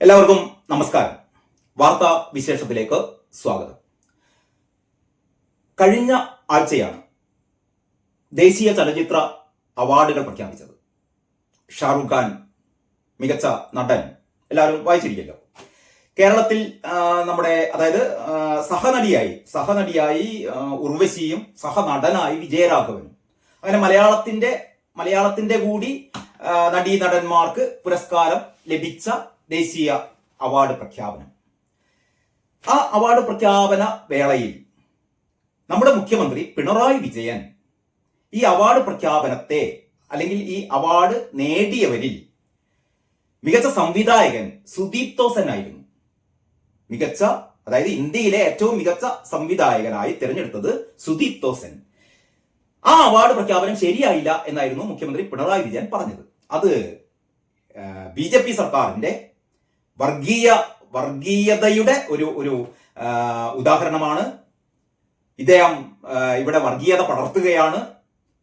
എല്ലാവർക്കും നമസ്കാരം. വാർത്താ വിശേഷത്തിലേക്ക് സ്വാഗതം. കഴിഞ്ഞ ആഴ്ചയാണ് ദേശീയ ചലച്ചിത്ര അവാർഡുകൾ പ്രഖ്യാപിച്ചത്. ഷാറുഖ് ഖാൻ മികച്ച നടൻ, എല്ലാവരും വായിച്ചിരിക്കല്ലോ. കേരളത്തിൽ അതായത് സഹനടിയായി ഉർവശിയും സഹനടനായി വിജയരാഘവനും, അങ്ങനെ മലയാളത്തിന്റെ കൂടി നടന്മാർക്ക് പുരസ്കാരം ലഭിച്ച ദേശീയ അവാർഡ് പ്രഖ്യാപനം. ആ അവാർഡ് പ്രഖ്യാപന വേളയിൽ നമ്മുടെ മുഖ്യമന്ത്രി പിണറായി വിജയൻ ഈ അവാർഡ് പ്രഖ്യാപനത്തെ, അല്ലെങ്കിൽ ഈ അവാർഡ് നേടിയവരിൽ മികച്ച സംവിധായകൻ സുദീപ് തോസൻ ആയിരുന്നു. അതായത് ഇന്ത്യയിലെ ഏറ്റവും മികച്ച സംവിധായകനായി തിരഞ്ഞെടുത്തത് സുദീപ് തോസൻ. ആ അവാർഡ് പ്രഖ്യാപനം ശരിയായില്ല എന്നായിരുന്നു മുഖ്യമന്ത്രി പിണറായി വിജയൻ പറഞ്ഞത്. അത് BJP സർക്കാരിന്റെ വർഗീയതയുടെ ഒരു ഉദാഹരണമാണ്. ഇദ്ദേഹം ഇവിടെ വർഗീയത പടർത്തുകയാണ്,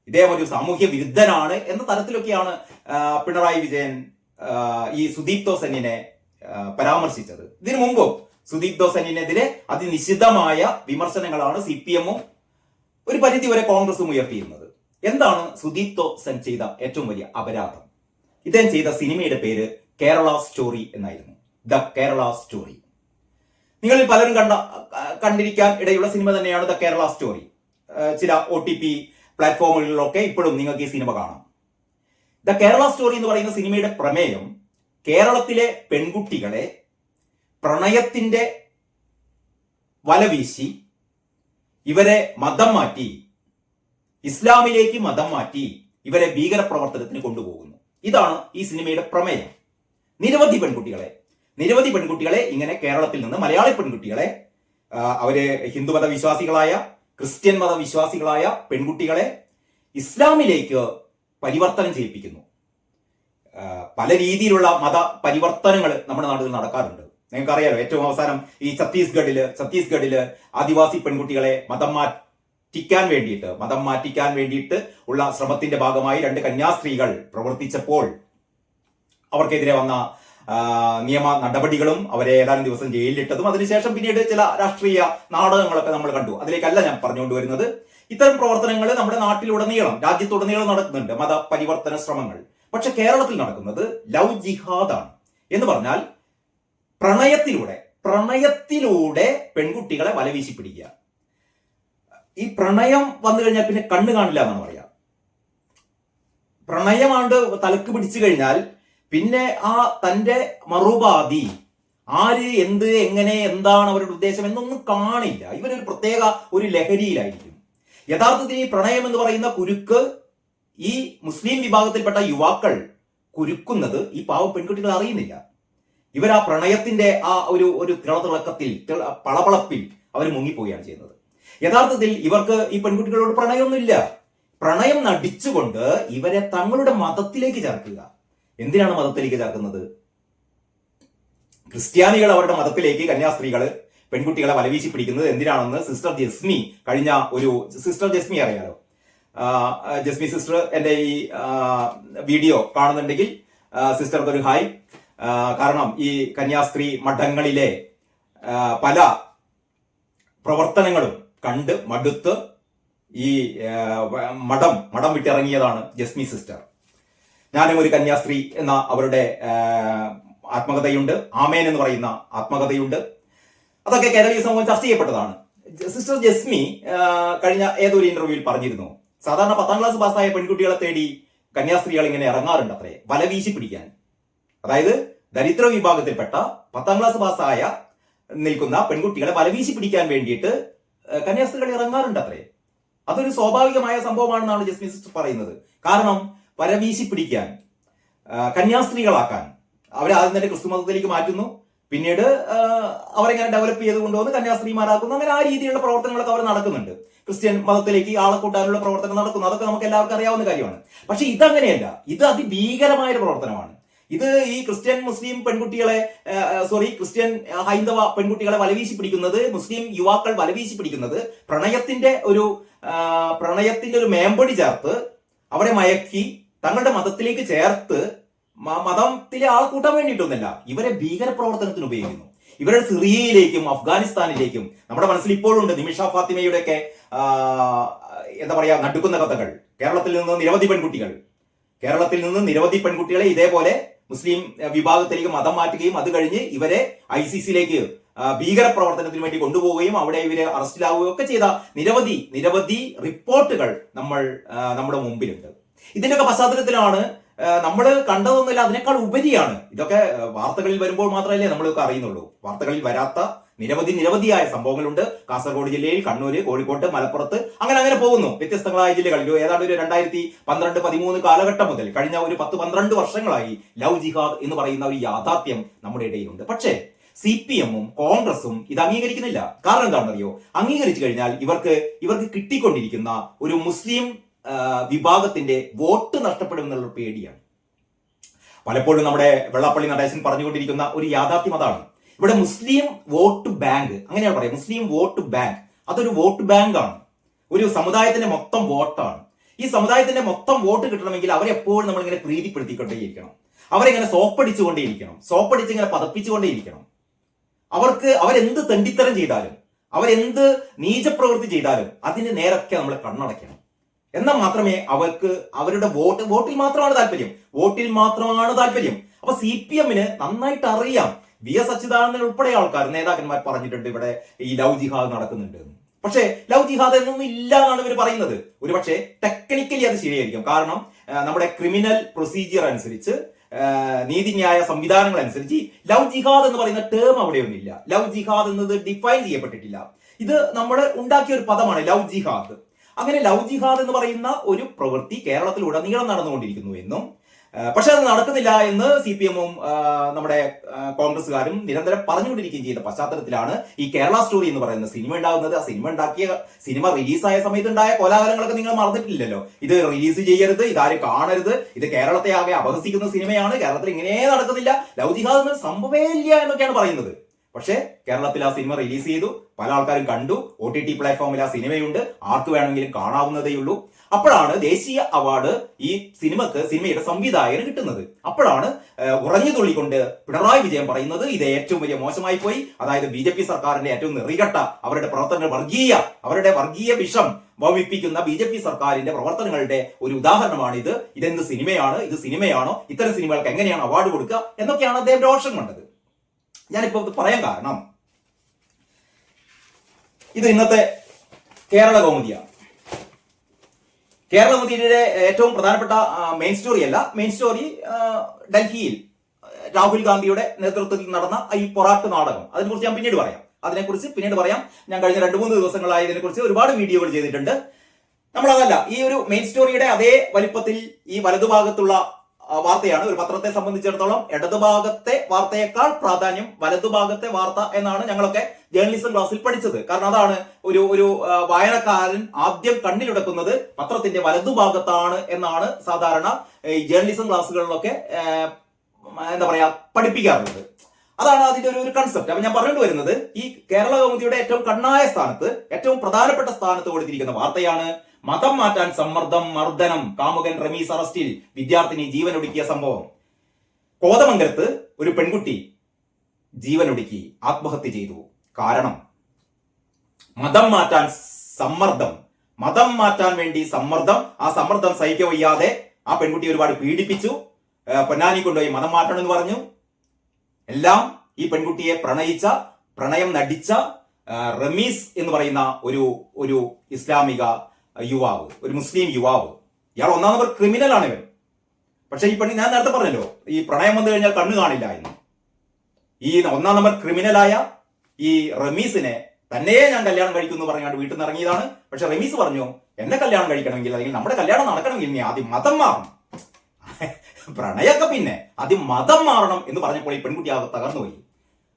ഇദ്ദേഹം ഒരു സാമൂഹ്യ വിരുദ്ധനാണ് എന്ന തരത്തിലൊക്കെയാണ് പിണറായി വിജയൻ ഈ സുദീപ് തോസന്നിനെ പരാമർശിച്ചത്. ഇതിനു മുമ്പും സുദീപ് തോസന്നിനെതിരെ അതിനിശിതമായ വിമർശനങ്ങളാണ് CPM-ഉം ഒരു പരിധിവരെ കോൺഗ്രസും ഉയർത്തിയിരുന്നത്. എന്താണ് സുദീപ് തോസൻ ചെയ്ത ഏറ്റവും വലിയ അപരാധം? ഇദ്ദേഹം ചെയ്ത സിനിമയുടെ പേര് കേരള സ്റ്റോറി എന്നായിരുന്നു. The Kerala story. നിങ്ങളിൽ പലരും കണ്ടിരിക്കാൻ ഇടയുള്ള സിനിമ തന്നെയാണ് ദ കേരള സ്റ്റോറി. ചില OTT പ്ലാറ്റ്ഫോമുകളിലൊക്കെ ഇപ്പോഴും നിങ്ങൾക്ക് ഈ സിനിമ കാണാം. ദ കേരള സ്റ്റോറി എന്ന് പറയുന്ന സിനിമയുടെ പ്രമേയം കേരളത്തിലെ പെൺകുട്ടികളെ പ്രണയത്തിന്റെ വലവീശി ഇവരെ മതം മാറ്റി, ഇസ്ലാമിലേക്ക് മതം മാറ്റി ഇവരെ ഭീകരപ്രവർത്തനത്തിന് കൊണ്ടുപോകുന്നു. ഇതാണ് ഈ സിനിമയുടെ പ്രമേയം. നിരവധി പെൺകുട്ടികളെ ഇങ്ങനെ കേരളത്തിൽ നിന്ന്, മലയാളി പെൺകുട്ടികളെ, അവര് ഹിന്ദുമത വിശ്വാസികളായ, ക്രിസ്ത്യൻ മതവിശ്വാസികളായ പെൺകുട്ടികളെ ഇസ്ലാമിലേക്ക് പരിവർത്തനം ചെയ്യിപ്പിക്കുന്നു. പല രീതിയിലുള്ള മത പരിവർത്തനങ്ങൾ നമ്മുടെ നാട്ടിൽ നടക്കാറുണ്ട്. നിങ്ങൾക്കറിയാലോ, ഏറ്റവും അവസാനം ഈ ഛത്തീസ്ഗഡില് ആദിവാസി പെൺകുട്ടികളെ മതം മാറ്റിക്കാൻ വേണ്ടിയിട്ട് ഉള്ള ശ്രമത്തിന്റെ ഭാഗമായി 2 കന്യാസ്ത്രീകൾ പ്രവർത്തിച്ചപ്പോൾ അവർക്കെതിരെ വന്ന നിയമ നടപടികളും അവരെ ഏതാനും ദിവസം ജയിലിലിട്ടതും അതിനുശേഷം പിന്നീട് ചില രാഷ്ട്രീയ നാടകങ്ങളൊക്കെ നമ്മൾ കണ്ടു. അതിലേക്കല്ല ഞാൻ പറഞ്ഞുകൊണ്ടുവരുന്നത്. ഇത്തരം പ്രവർത്തനങ്ങൾ നമ്മുടെ നാട്ടിലുടനീളം, രാജ്യത്തുടനീളം നടക്കുന്നുണ്ട്, മതപരിവർത്തന ശ്രമങ്ങൾ. പക്ഷെ കേരളത്തിൽ നടക്കുന്നത് ലവ് ജിഹാദാണ്. എന്ന് പറഞ്ഞാൽ പ്രണയത്തിലൂടെ പെൺകുട്ടികളെ വലവീശി പിടിക്കുക. ഈ പ്രണയം വന്നു കഴിഞ്ഞാൽ പിന്നെ കണ്ണ് കാണില്ല എന്നാണ് പറയാ. പ്രണയമാണ്ട് തലക്ക് പിടിച്ചു കഴിഞ്ഞാൽ പിന്നെ ആ തന്റെ മറുപാതി ആര്, എന്ത്, എങ്ങനെ, എന്താണ് അവരുടെ ഉദ്ദേശം എന്നൊന്നും കാണില്ല. ഇവരൊരു പ്രത്യേക ഒരു ലഹരിയിലായിരിക്കും. യഥാർത്ഥത്തിൽ ഈ പ്രണയം എന്ന് പറയുന്ന കുരുക്ക് ഈ മുസ്ലിം വിഭാഗത്തിൽപ്പെട്ട യുവാക്കൾ കുരുക്കുന്നത് ഈ പാവ പെൺകുട്ടികൾ അറിയുന്നില്ല. ഇവർ ആ പ്രണയത്തിന്റെ ആ ഒരു തിളക്കത്തിൽ, പളപളപ്പിൽ അവർ മുങ്ങിപ്പോവുകയാണ് ചെയ്യുന്നത്. യഥാർത്ഥത്തിൽ ഇവർക്ക് ഈ പെൺകുട്ടികളോട് പ്രണയമൊന്നുമില്ല. പ്രണയം നടിച്ചുകൊണ്ട് ഇവരെ തങ്ങളുടെ മതത്തിലേക്ക് ചേർക്കുക. എന്തിനാണ് മതത്തിലേക്ക് ചേർക്കുന്നത്? ക്രിസ്ത്യാനികൾ അവരുടെ മതത്തിലേക്ക് കന്യാസ്ത്രീകള് പെൺകുട്ടികളെ വലവീശി പിടിക്കുന്നത് എന്തിനാണെന്ന് സിസ്റ്റർ ജസ്മി അറിയാലോ. ജസ്മി സിസ്റ്റർ എന്റെ ഈ വീഡിയോ കാണുന്നുണ്ടെങ്കിൽ സിസ്റ്റർക്ക് ഒരു ഹായ്. കാരണം ഈ കന്യാസ്ത്രീ മഠങ്ങളിലെ പല പ്രവർത്തനങ്ങളും കണ്ട് മടുത്ത് ഈ മഠം വിട്ടിറങ്ങിയതാണ് ജസ്മി സിസ്റ്റർ. ഞാനും ഒരു കന്യാസ്ത്രീ എന്ന അവരുടെ ആത്മകഥയുണ്ട്, ആമേൻ എന്ന് പറയുന്ന ആത്മകഥയുണ്ട്. അതൊക്കെ കേരളീയ സമൂഹം ചർച്ച ചെയ്യപ്പെട്ടതാണ്. സിസ്റ്റർ ജസ്മി കഴിഞ്ഞ ഏതൊരു ഇന്റർവ്യൂവിൽ പറഞ്ഞിരുന്നു, സാധാരണ 10ാം ക്ലാസ് പാസ്സായ പെൺകുട്ടികളെ തേടി കന്യാസ്ത്രീകൾ ഇങ്ങനെ ഇറങ്ങാറുണ്ട് അത്രേ, വലവീശി പിടിക്കാൻ. അതായത് ദരിദ്ര വിഭാഗത്തിൽപ്പെട്ട 10ാം ക്ലാസ് പാസ്സായ നിൽക്കുന്ന പെൺകുട്ടികളെ വലവീശി പിടിക്കാൻ വേണ്ടിയിട്ട് കന്യാസ്ത്രീകൾ ഇറങ്ങാറുണ്ട് അത്രേ. അതൊരു സ്വാഭാവികമായ സംഭവമാണെന്നാണ് ജസ്മി സിസ്റ്റർ പറയുന്നത്. കാരണം വലവീശി പിടിക്കാൻ, കന്യാസ്ത്രീകളാക്കാൻ, അവരെ ആദ്യം തന്നെ ക്രിസ്തു മതത്തിലേക്ക് മാറ്റുന്നു, പിന്നീട് അവരെങ്ങനെ ഡെവലപ്പ് ചെയ്ത് കൊണ്ടുവന്ന് കന്യാസ്ത്രീമാരാക്കുന്നു. അങ്ങനെ ആ രീതിയിലുള്ള പ്രവർത്തനങ്ങളൊക്കെ അവർ നടക്കുന്നുണ്ട്. ക്രിസ്ത്യൻ മതത്തിലേക്ക് ആളെ കൂട്ടാനുള്ള പ്രവർത്തനം നടക്കുന്നു. അതൊക്കെ നമുക്ക് എല്ലാവർക്കും അറിയാവുന്ന കാര്യമാണ്. പക്ഷെ ഇതങ്ങനെയല്ല. ഇത് അതിഭീകരമായ ഒരു പ്രവർത്തനമാണ്. ഇത് ഈ ക്രിസ്ത്യൻ ഹൈന്ദവ പെൺകുട്ടികളെ വലവീശി പിടിക്കുന്നത്, മുസ്ലിം യുവാക്കൾ വലവീശി പിടിക്കുന്നത് പ്രണയത്തിന്റെ ഒരു മേമ്പൊടി ചേർത്ത് അവരെ മയക്കി തങ്ങളുടെ മതത്തിലേക്ക് ചേർത്ത് മതത്തിലെ ആൾ കൂട്ടാൻ വേണ്ടിയിട്ടൊന്നുമല്ല, ഇവരെ ഭീകര പ്രവർത്തനത്തിന് ഉപയോഗിക്കുന്നു. ഇവരുടെ സിറിയയിലേക്കും അഫ്ഗാനിസ്ഥാനിലേക്കും നമ്മുടെ മനസ്സിൽ ഇപ്പോഴുണ്ട് നിമിഷ ഫാത്തിമയുടെയൊക്കെ എന്താ പറയാ നടുക്കുന്ന കഥകൾ. കേരളത്തിൽ നിന്ന് നിരവധി പെൺകുട്ടികളെ ഇതേപോലെ മുസ്ലിം വിഭാഗത്തിലേക്ക് മതം മാറ്റുകയും അത് കഴിഞ്ഞ് ഇവരെ ICC ഭീകര പ്രവർത്തനത്തിന് വേണ്ടി കൊണ്ടുപോവുകയും അവിടെ ഇവരെ അറസ്റ്റിലാവുകയും ഒക്കെ ചെയ്ത നിരവധി റിപ്പോർട്ടുകൾ നമ്മുടെ മുമ്പിലുണ്ട്. ഇതിന്റെയൊക്കെ പശ്ചാത്തലത്തിലാണ് നമ്മൾ കണ്ടതൊന്നുമില്ല, അതിനേക്കാൾ ഉപരിയാണ് ഇതൊക്കെ. വാർത്തകളിൽ വരുമ്പോൾ മാത്രമല്ലേ നമ്മൾക്ക് അറിയുന്നുള്ളൂ. വാർത്തകളിൽ വരാത്ത നിരവധിയായ സംഭവങ്ങളുണ്ട്. കാസർഗോഡ് ജില്ലയിൽ, കണ്ണൂര്, കോഴിക്കോട്ട്, മലപ്പുറത്ത്, അങ്ങനെ പോകുന്നു. വ്യത്യസ്തങ്ങളായ ജില്ലകളിൽ ഏതാണ്ട് ഒരു 2012-13 കാലഘട്ടം മുതൽ കഴിഞ്ഞ ഒരു 10-12 വർഷങ്ങളായി ലവ് ജിഹാദ് എന്ന് പറയുന്ന ഒരു യാഥാർത്ഥ്യം നമ്മുടെ ഇടയിലുണ്ട്. പക്ഷേ CPM-ഉം കോൺഗ്രസും ഇത് അംഗീകരിക്കുന്നില്ല. കാരണം എന്താണെന്നറിയോ? അംഗീകരിച്ചു കഴിഞ്ഞാൽ ഇവർക്ക് കിട്ടിക്കൊണ്ടിരിക്കുന്ന ഒരു മുസ്ലിം വിഭാഗത്തിന്റെ വോട്ട് നഷ്ടപ്പെടും എന്നുള്ള പേടിയാണ്. പലപ്പോഴും നമ്മുടെ വെള്ളാപ്പള്ളി നടേശൻ പറഞ്ഞുകൊണ്ടിരിക്കുന്ന ഒരു യാഥാർത്ഥ്യം അതാണ്. ഇവിടെ മുസ്ലിം വോട്ട് ബാങ്ക്, അങ്ങനെയാണ് പറയുക, മുസ്ലിം വോട്ട് ബാങ്ക്, അതൊരു വോട്ട് ബാങ്കാണ്, ഒരു സമുദായത്തിന്റെ മൊത്തം വോട്ടാണ്. ഈ സമുദായത്തിന്റെ മൊത്തം വോട്ട് കിട്ടണമെങ്കിൽ അവരെപ്പോഴും നമ്മളിങ്ങനെ പ്രീതിപ്പെടുത്തിക്കൊണ്ടേയിരിക്കണം, അവരെങ്ങനെ സോപ്പടിച്ച് ഇങ്ങനെ പതപ്പിച്ചുകൊണ്ടേയിരിക്കണം. അവരെന്ത് തെണ്ടിത്തരം ചെയ്താലും, അവരെന്ത് നീചപ്രവൃത്തി ചെയ്താലും അതിന് നേരൊക്കെ നമ്മൾ കണ്ണടയ്ക്കണം. എന്നാൽ മാത്രമേ അവർക്ക് അവരുടെ വോട്ടിൽ മാത്രമാണ് താല്പര്യം. അപ്പൊ CPM-ന് നന്നായിട്ട് അറിയാം. VS അച്യുതാനന്ദൻ ഉൾപ്പെടെ നേതാക്കന്മാർ പറഞ്ഞിട്ടുണ്ട് ഇവിടെ ഈ ലവ് ജിഹാദ് നടക്കുന്നുണ്ട്. പക്ഷേ ലവ് ജിഹാദ് എന്നൊന്നും ഇല്ല എന്നാണ് ഇവർ പറയുന്നത്. ഒരു പക്ഷേ ടെക്നിക്കലി അത് ശരിയായിരിക്കും. കാരണം നമ്മുടെ ക്രിമിനൽ പ്രൊസീജിയർ അനുസരിച്ച്, നീതിന്യായ സംവിധാനങ്ങൾ അനുസരിച്ച് ലവ് ജിഹാദ് എന്ന് പറയുന്ന ടേം അവിടെയൊന്നുമില്ല. ലവ് ജിഹാദ് എന്നത് ഡിഫൈൻ ചെയ്യപ്പെട്ടിട്ടില്ല. ഇത് നമ്മൾ ഉണ്ടാക്കിയ ഒരു പദമാണ് ലവ് ജിഹാദ്. അങ്ങനെ ലവ് ജിഹാദ് എന്ന് പറയുന്ന ഒരു പ്രവൃത്തി കേരളത്തിലുടനീളം നടന്നുകൊണ്ടിരിക്കുന്നു എന്നും, പക്ഷെ അത് നടക്കുന്നില്ല എന്ന് CPM-ഉം നമ്മുടെ കോൺഗ്രസ്സുകാരും നിരന്തരം പറഞ്ഞുകൊണ്ടിരിക്കുകയും ചെയ്ത പശ്ചാത്തലത്തിലാണ് ഈ കേരള സ്റ്റോറി എന്ന് പറയുന്ന സിനിമ ഉണ്ടാകുന്നത്. ആ സിനിമ റിലീസായ സമയത്ത് ഉണ്ടായ കോലാഹലങ്ങളൊക്കെ നിങ്ങൾ മറന്നിട്ടില്ലല്ലോ. ഇത് റിലീസ് ചെയ്യരുത്, ഇതാരും കാണരുത്, ഇത് കേരളത്തെ ആകെ അപഹസിക്കുന്ന സിനിമയാണ്, കേരളത്തിൽ ഇങ്ങനെ നടക്കുന്നില്ല, ലവ് ജിഹാദ് എന്ന സംഭവമേ ഇല്ല എന്നൊക്കെയാണ് പറയുന്നത്. പക്ഷേ കേരളത്തിൽ ആ സിനിമ റിലീസ് ചെയ്തു, പല ആൾക്കാരും കണ്ടു, OTT പ്ലാറ്റ്ഫോമിൽ ആ സിനിമയുണ്ട്, ആർക്ക് വേണമെങ്കിലും കാണാവുന്നതേയുള്ളൂ. അപ്പോഴാണ് ദേശീയ അവാർഡ് ഈ സിനിമയുടെ സംവിധായകന് കിട്ടുന്നത്. അപ്പോഴാണ് ഉറഞ്ഞു തുള്ളിക്കൊണ്ട് പിണറായി വിജയൻ പറയുന്നത് ഇത് ഏറ്റവും വലിയ മോശമായി പോയി, അതായത് BJP സർക്കാരിന്റെ ഏറ്റവും നെറികെട്ട അവരുടെ വർഗീയ വിഷം വമിപ്പിക്കുന്ന BJP സർക്കാരിന്റെ പ്രവർത്തനങ്ങളുടെ ഒരു ഉദാഹരണമാണ് ഇതെന്ത് സിനിമയാണ്, ഇത് സിനിമയാണോ, ഇത്തരം സിനിമകൾക്ക് എങ്ങനെയാണ് അവാർഡ് കൊടുക്കുക എന്നൊക്കെയാണ് അദ്ദേഹം രോഷം കണ്ടത്. ഞാനിപ്പോ ഇത് പറയാൻ കാരണം ഇത് ഇന്നത്തെ കേരള കൗമുദിയാണ്. കേരള കൗമുദിയുടെ ഏറ്റവും പ്രധാനപ്പെട്ട മെയിൻ സ്റ്റോറി ഡൽഹിയിൽ രാഹുൽ ഗാന്ധിയുടെ നേതൃത്വത്തിൽ നടന്ന ഈ പൊറാട്ട് നാടകം. അതിനെക്കുറിച്ച് ഞാൻ പിന്നീട് പറയാം. ഞാൻ കഴിഞ്ഞ 2-3 ദിവസങ്ങളായി ഇതിനെക്കുറിച്ച് ഒരുപാട് വീഡിയോകൾ ചെയ്തിട്ടുണ്ട്. നമ്മളതല്ല, ഈ ഒരു മെയിൻ സ്റ്റോറിയുടെ അതേ വലിപ്പത്തിൽ ഈ വലതുഭാഗത്തുള്ള വാർത്തയാണ്. ഒരു പത്രത്തെ സംബന്ധിച്ചിടത്തോളം ഇടതുഭാഗത്തെ വാർത്തയേക്കാൾ പ്രാധാന്യം വലതുഭാഗത്തെ വാർത്ത എന്നാണ് ഞങ്ങളൊക്കെ ജേർണലിസം ക്ലാസ്സിൽ പഠിച്ചത്. കാരണം അതാണ് ഒരു വായനക്കാരൻ ആദ്യം കണ്ണിലുടക്കുന്നത് പത്രത്തിന്റെ വലതുഭാഗത്താണ് എന്നാണ് സാധാരണ ഈ ജേർണലിസം ക്ലാസ്സുകളിലൊക്കെ എന്താ പറയാ പഠിപ്പിക്കാറുള്ളത്. അതാണ് അതിന്റെ ഒരു കൺസെപ്റ്റ്. അപ്പൊ ഞാൻ പറഞ്ഞുകൊണ്ട് വരുന്നത് ഈ കേരള കൗമുദിയുടെ ഏറ്റവും കണ്ണായ സ്ഥാനത്ത്, ഏറ്റവും പ്രധാനപ്പെട്ട സ്ഥാനത്ത് കൊടുത്തിരിക്കുന്ന വാർത്തയാണ് മതം മാറ്റാൻ സമ്മർദ്ദം, മർദ്ദനം, കാമുകൻ റമീസ് അറസ്റ്റിൽ, വിദ്യാർത്ഥിനി ജീവനൊടുക്കിയ സംഭവം. കോതമംഗലത്ത് ഒരു പെൺകുട്ടി ജീവനൊടുക്കി ആത്മഹത്യ ചെയ്തു. കാരണം മതം മാറ്റാൻ വേണ്ടി സമ്മർദ്ദം. ആ സമ്മർദ്ദം സഹിക്കാൻ വയ്യാതെ ആ പെൺകുട്ടി ഒരുപാട് പീഡിപ്പിച്ചു. പൊന്നാനി കൊണ്ടുപോയി മതം മാറ്റണം എന്ന് പറഞ്ഞു. എല്ലാം ഈ പെൺകുട്ടിയെ പ്രണയം നടിച്ച റമീസ് എന്ന് പറയുന്ന ഒരു ഇസ്ലാമിക യുവാവ്, ഒരു മുസ്ലിം യുവാവ്. ഇയാൾ 1ാം നമ്പർ ക്രിമിനലാണ് ഇവൻ. പക്ഷെ ഈ പെണ്ണ്, ഞാൻ നേരത്തെ പറഞ്ഞല്ലോ ഈ പ്രണയം വന്നു കഴിഞ്ഞാൽ കണ്ണു കാണില്ല എന്ന്. ഈ 1ാം നമ്പർ ക്രിമിനലായ ഈ റമീസിനെ തന്നെയേ ഞാൻ കല്യാണം കഴിക്കുന്നു പറഞ്ഞാണ്ട് വീട്ടിൽ നിന്ന് ഇറങ്ങിയതാണ്. പക്ഷെ റമീസ് പറഞ്ഞു, എന്നെ കല്യാണം കഴിക്കണമെങ്കിൽ, അല്ലെങ്കിൽ നമ്മുടെ കല്യാണം നടക്കണമെങ്കിൽ നീ ആദ്യം മതം മാറണം, പ്രണയമൊക്കെ പിന്നെ ആദ്യം മതം മാറണം എന്ന് പറഞ്ഞപ്പോൾ ഈ പെൺകുട്ടി ആകെ തകർന്നുപോയി.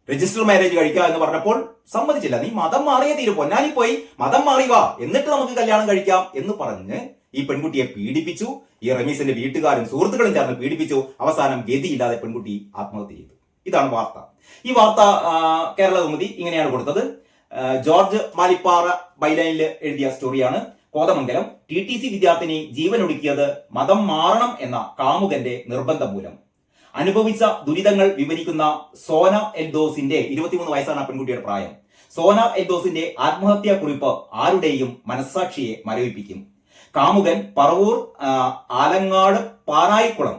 രജിസ്റ്റർ മാരേജ് കഴിക്കുക എന്ന് പറഞ്ഞപ്പോൾ സമ്മതിച്ചില്ല. നീ മതം മാറിയേ തീരും, പൊന്നാനി പോയി മതം മാറി വാ, എന്നിട്ട് നമുക്ക് കല്യാണം കഴിക്കാം എന്ന് പറഞ്ഞ് ഈ പെൺകുട്ടിയെ പീഡിപ്പിച്ചു. ഈ റമീസിന്റെ വീട്ടുകാരും സുഹൃത്തുക്കളും ചേർന്ന് പീഡിപ്പിച്ചു. അവസാനം ഗതിയില്ലാതെ പെൺകുട്ടി ആത്മഹത്യ ചെയ്തു. ഇതാണ് വാർത്ത. ഈ വാർത്ത കേരള കൗമുദി ഇങ്ങനെയാണ് കൊടുത്തത്. ജോർജ് മാലിപ്പാറ ബൈലൈനിൽ എഴുതിയ സ്റ്റോറിയാണ്. കോതമംഗലം TTC വിദ്യാർത്ഥിനി ജീവനൊടുക്കിയത് മതം മാറണം എന്ന കാമുകന്റെ നിർബന്ധം മൂലം. അനുഭവിച്ച ദുരിതങ്ങൾ വിവരിക്കുന്ന സോന എൽദോസിന്റെ 23 വയസ്സാണ് ആ പെൺകുട്ടിയുടെ പ്രായം. സോന എൽദോസിന്റെ ആത്മഹത്യാ കുറിപ്പ് ആരുടെയും മനസ്സാക്ഷിയെ മരവിപ്പിക്കും. കാമുകൻ പറവൂർ ആലങ്ങാട് പാറായിക്കുളം